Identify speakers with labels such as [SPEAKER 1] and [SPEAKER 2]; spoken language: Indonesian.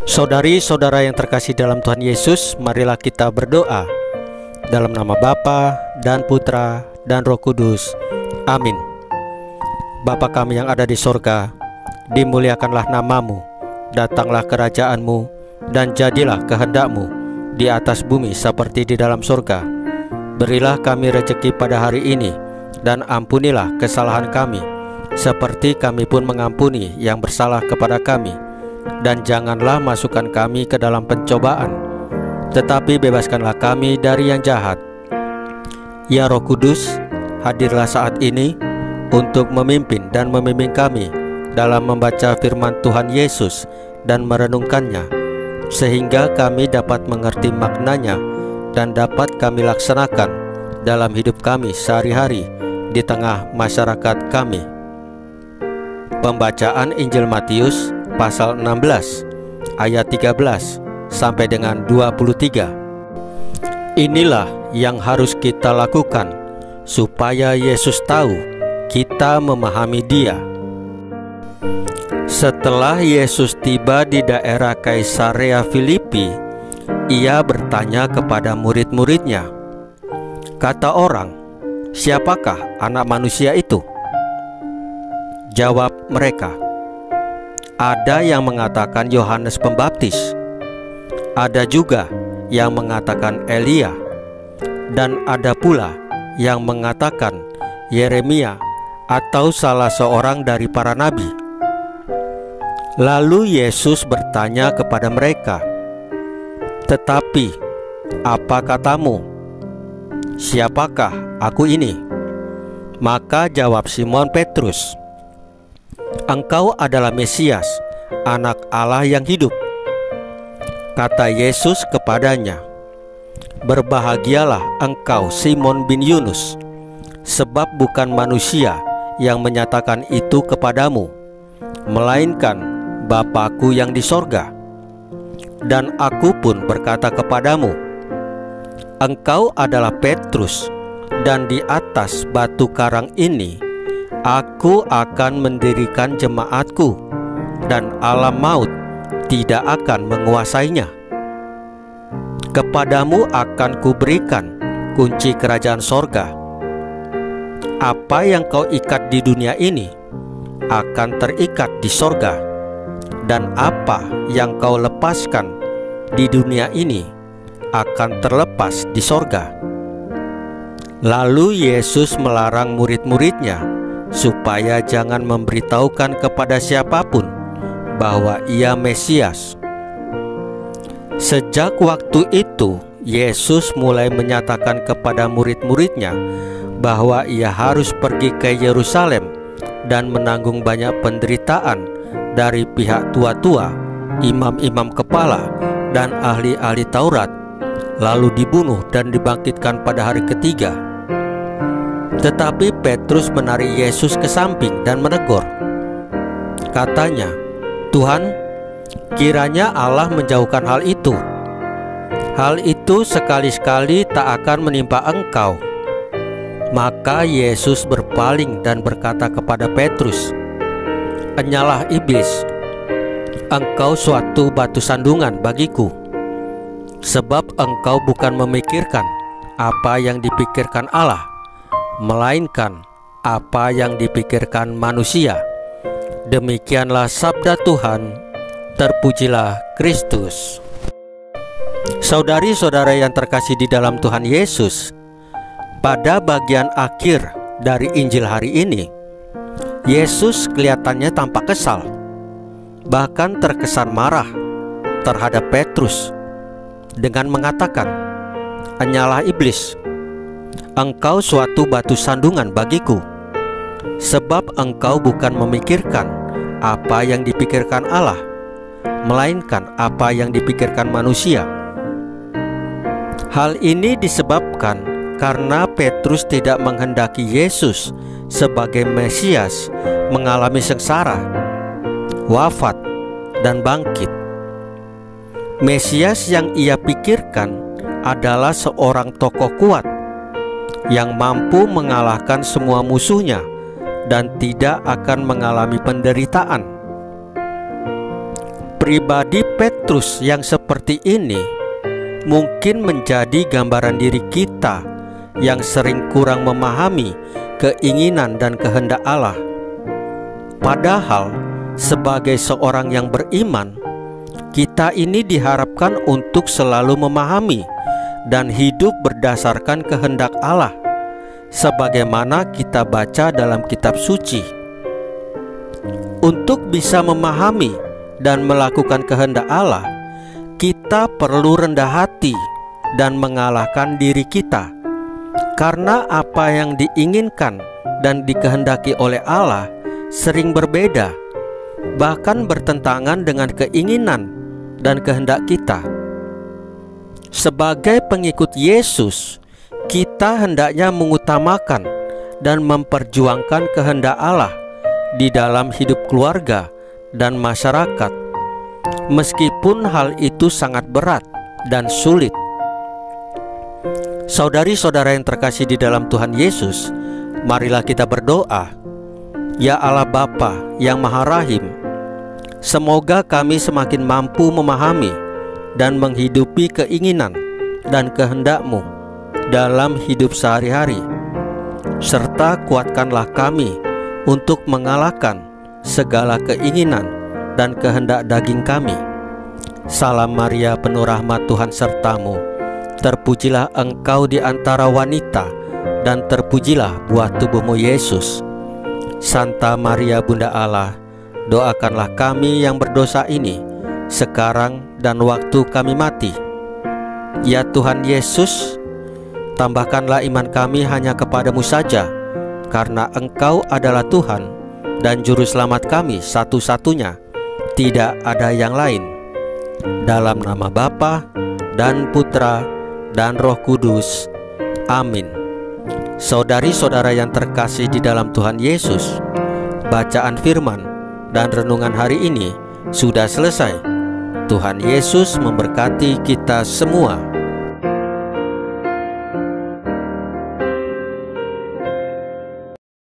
[SPEAKER 1] Saudari-saudara yang terkasih dalam Tuhan Yesus, marilah kita berdoa. Dalam nama Bapa dan Putra dan Roh Kudus. Amin. Bapa kami yang ada di sorga, dimuliakanlah namamu, datanglah kerajaan-Mu, dan jadilah kehendak-Mu di atas bumi seperti di dalam sorga. Berilah kami rezeki pada hari ini, dan ampunilah kesalahan kami, seperti kami pun mengampuni yang bersalah kepada kami. Dan janganlah masukkan kami ke dalam pencobaan, tetapi bebaskanlah kami dari yang jahat. Ya Roh Kudus, hadirlah saat ini untuk memimpin dan membimbing kami dalam membaca firman Tuhan Yesus dan merenungkannya, sehingga kami dapat mengerti maknanya dan dapat kami laksanakan dalam hidup kami sehari-hari di tengah masyarakat kami. Pembacaan Injil Matius pasal 16 ayat 13 sampai dengan 23. Inilah yang harus kita lakukan supaya Yesus tahu kita memahami Dia. Setelah Yesus tiba di daerah Kaisarea Filipi, Ia bertanya kepada murid-muridnya, "Kata orang, siapakah Anak Manusia itu?" Jawab mereka, "Ada yang mengatakan Yohanes Pembaptis, ada juga yang mengatakan Elia, dan ada pula yang mengatakan Yeremia atau salah seorang dari para nabi." Lalu Yesus bertanya kepada mereka, "Tetapi apa katamu? Siapakah aku ini?" Maka jawab Simon Petrus, "Engkau adalah Mesias, Anak Allah yang hidup." Kata Yesus kepadanya, "Berbahagialah engkau Simon bin Yunus, sebab bukan manusia yang menyatakan itu kepadamu, melainkan Bapa-Ku yang di sorga. Dan aku pun berkata kepadamu, engkau adalah Petrus, dan di atas batu karang ini Aku akan mendirikan jemaatku, dan alam maut tidak akan menguasainya. Kepadamu akan kuberikan kunci kerajaan sorga. Apa yang kau ikat di dunia ini akan terikat di sorga, dan apa yang kau lepaskan di dunia ini akan terlepas di sorga." Lalu Yesus melarang murid-muridnya supaya jangan memberitahukan kepada siapapun bahwa Ia Mesias. Sejak waktu itu, Yesus mulai menyatakan kepada murid-muridnya bahwa Ia harus pergi ke Yerusalem dan menanggung banyak penderitaan dari pihak tua-tua, imam-imam kepala, dan ahli-ahli Taurat, lalu dibunuh dan dibangkitkan pada hari ketiga. Tetapi Petrus menarik Yesus ke samping dan menegur. Katanya, "Tuhan, kiranya Allah menjauhkan hal itu. Hal itu sekali-sekali tak akan menimpa Engkau." Maka Yesus berpaling dan berkata kepada Petrus, "Enyalah iblis, engkau suatu batu sandungan bagiku, sebab engkau bukan memikirkan apa yang dipikirkan Allah, melainkan apa yang dipikirkan manusia." Demikianlah sabda Tuhan. Terpujilah Kristus. Saudari-saudara yang terkasih di dalam Tuhan Yesus, pada bagian akhir dari Injil hari ini, Yesus kelihatannya tampak kesal, bahkan terkesan marah terhadap Petrus dengan mengatakan, "Enyalah iblis, engkau suatu batu sandungan bagiku, sebab engkau bukan memikirkan apa yang dipikirkan Allah, melainkan apa yang dipikirkan manusia." Hal ini disebabkan karena Petrus tidak menghendaki Yesus sebagai Mesias mengalami sengsara, wafat, dan bangkit. Mesias yang ia pikirkan adalah seorang tokoh kuat yang mampu mengalahkan semua musuhnya dan tidak akan mengalami penderitaan. Pribadi Petrus yang seperti ini mungkin menjadi gambaran diri kita yang sering kurang memahami keinginan dan kehendak Allah. Padahal sebagai seorang yang beriman, kita ini diharapkan untuk selalu memahami dan hidup berdasarkan kehendak Allah, sebagaimana kita baca dalam kitab suci. Untuk bisa memahami dan melakukan kehendak Allah, kita perlu rendah hati dan mengalahkan diri kita, karena apa yang diinginkan dan dikehendaki oleh Allah sering berbeda, bahkan bertentangan dengan keinginan dan kehendak kita. Sebagai pengikut Yesus, kita hendaknya mengutamakan dan memperjuangkan kehendak Allah di dalam hidup keluarga dan masyarakat, meskipun hal itu sangat berat dan sulit. Saudari-saudara yang terkasih di dalam Tuhan Yesus, marilah kita berdoa. Ya Allah Bapa yang Maha Rahim, semoga kami semakin mampu memahami dan menghidupi keinginan dan kehendak-Mu dalam hidup sehari-hari, serta kuatkanlah kami untuk mengalahkan segala keinginan dan kehendak daging kami. Salam Maria, penuh rahmat, Tuhan sertamu. Terpujilah engkau di antara wanita, dan terpujilah buah tubuhmu Yesus. Santa Maria Bunda Allah, doakanlah kami yang berdosa ini, sekarang dan waktu kami mati. Ya Tuhan Yesus, tambahkanlah iman kami hanya kepadamu saja, karena Engkau adalah Tuhan dan Juru Selamat kami satu-satunya, tidak ada yang lain. Dalam nama Bapa dan Putra dan Roh Kudus. Amin. Saudari-saudara yang terkasih di dalam Tuhan Yesus, bacaan firman dan renungan hari ini sudah selesai. Tuhan Yesus memberkati kita semua.